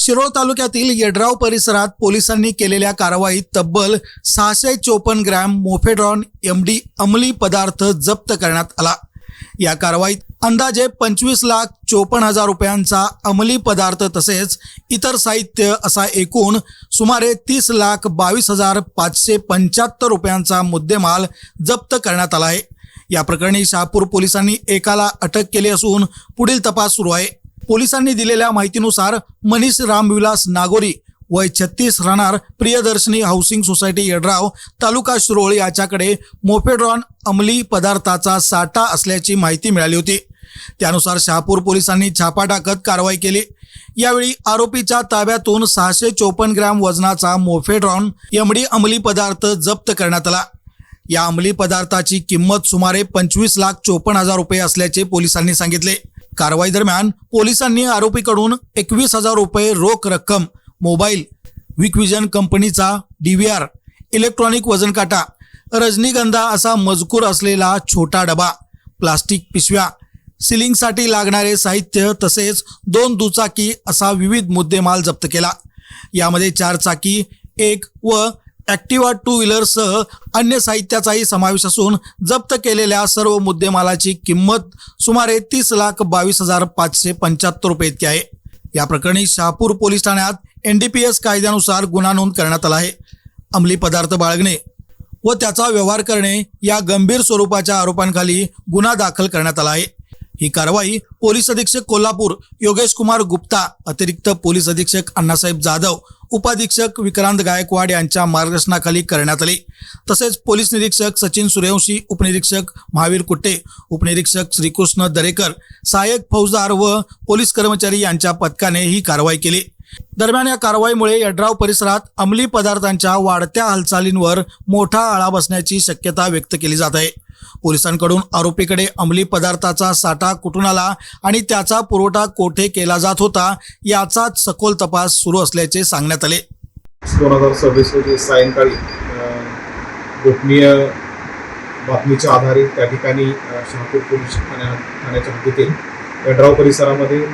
शिरोळ तालुक्यातील येड्राव परिसरात पोलिसांनी केलेल्या कारवाईत तब्बल 654 ग्रॅम मोफेड्रॉन एमडी अंमली पदार्थ जप्त करण्यात आला। या कारवाईत अंदाजे 25,54,000 रुपयांचा अंमली पदार्थ तसेच इतर साहित्य असा एकूण सुमारे 30,22,575 रुपयांचा मुद्देमाल जप्त करण्यात आला आहे। या प्रकरणी शहापूर पोलिसांनी एकाला अटक केली असून पुढील तपास सुरू आहे। पोलिसांनी दिलेल्या माहितीनुसार मनीष रामविलास नागोरी वय 36 राहणार प्रियदर्शनी हाऊसिंग सोसायटी येड्राव तालुका शिरोळ याच्याकडे मोफेड्रॉन अंमली पदार्थाचा साठा असल्याची माहिती मिळाली होती। त्यानुसार शहापूर पोलिसांनी छापा टाकत कारवाई केली। यावेळी आरोपीच्या ताब्यातून 654 ग्रॅम वजनाचा मोफेड्रॉन एमडी अंमली पदार्थ जप्त करण्यात आला। या अंमली पदार्थाची किंमत सुमारे 25,54,000 रुपये असल्याचे पोलिसांनी सांगितले। कारवाई दरम्यान पोलिसांनी आरोपीकडून 21,000 रुपये रोख रक्कम, मोबाईल, विक्विजन कंपनीचा DVR, इलेक्ट्रॉनिक वजन काटा, रजनीगंधा असा मजकूर असलेला छोटा डबा, प्लास्टिक पिशव्या, सिलिंगसाठी लागणारे साहित्य तसेच 2 दुचाकी असा विविध मुद्देमाल जप्त केला। यामध्ये 4 चाकी, 1 व ॲक्टिवा 2 व्हीलरसह अन्य साहित्याचाही समावेश असून जप्त केलेल्या सर्व मुद्देमालाची किंमत सुमारे 30,22,575 रुपये इतकी आहे। या प्रकरणी शहापूर पोलीस ठाण्यात NDPS कायद्यानुसार गुन्हा नोंद करण्यात आला आहे। अंमली पदार्थ बाळगणे व त्याचा व्यवहार करणे या गंभीर स्वरूपाच्या आरोपांखाली गुन्हा दाखल करण्यात आला आहे। ही कारवाई पोलीस अधीक्षक कोल्हापूर योगेश कुमार गुप्ता, अतिरिक्त पोलीस अधीक्षक अण्णासाहेब जाधव, उपाधीक्षक विक्रांत गायकवाड यांच्या मार्गदर्शनाखाली करण्यात आली। तसेच पोलीस निरीक्षक सचिन सूर्यवंशी, उपनिरीक्षक महावीर कुट्टे, उपनिरीक्षक श्रीकृष्ण दरेकर, सहाय्यक फौजदार व पोलीस कर्मचारी यांच्या पथकाने ही कारवाई केली। दरम्यान या कारवाईमुळे येड्राव परिसरात अंमली पदार्थांच्या वाढत्या हालचालींवर मोठा आळा बसण्याची शक्यता व्यक्त केली जात आहे। पोलिसांकडून आरोपीकडे अंमली पदार्थाचा साठा कुठून आला आणि त्याचा पुरवठा कोठे केला जात होता याचाच सखोल तपास सुरू असल्याचे सांगण्यात आले। 2026 रोजी सायंकाळी गोपनीय बातमीच्या आधारे त्या ठिकाणी शहापूर पोलीस ठाण्याच्या हद्दीतील येड्राव परिसरामध्ये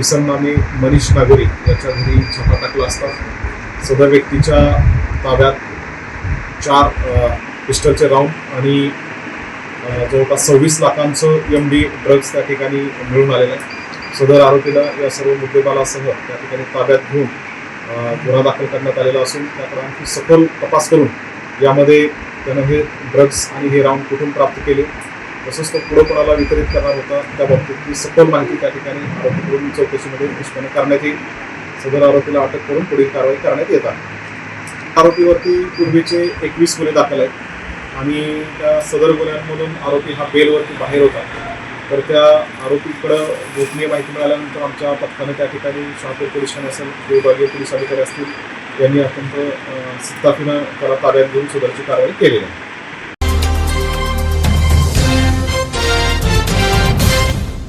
इसम नामे मनीष नागोरी याच्या घरी छापा टाकला असता सदर व्यक्तीच्या ताब्यात 4 पिस्टलचे राऊंड आणि जवळपास 26 लाखांचं MD ड्रग्ज त्या ठिकाणी मिळून आलेलं आहे। सदर आरोपीला या सर्व मुद्देमालासह त्या ठिकाणी ताब्यात घेऊन गुन्हा दाखल करण्यात आलेला असून त्याकडे आणखी सखोल तपास करून यामध्ये त्यानं हे ड्रग्ज आणि हे राऊंड कुठून प्राप्त केले तसंच तो पुढे कोणाला वितरित करणार होता त्या बाबतीतली सखोल माहिती त्या ठिकाणी आरोपीकडून चौकशीमध्ये निष्पन्न करण्यात येईल। सदर आरोपीला अटक करून पुढील कारवाई करण्यात येत आहे। आरोपीवरती पूर्वीचे 21 गुन्हे दाखल आहेत आणि त्या सदर गुन्ह्यांमधून आरोपी हा बेलवरती बाहेर होता। तर त्या आरोपीकडं गोपनीय माहिती मिळाल्यानंतर आमच्या पथकाने त्या ठिकाणी शहापूर पोलीस ठाणे असेल, विभागीय पोलीस अधिकारी असतील यांनी अत्यंत शिस्ताफीनं त्याला ताब्यात घेऊन सदरची कारवाई केलेली आहे।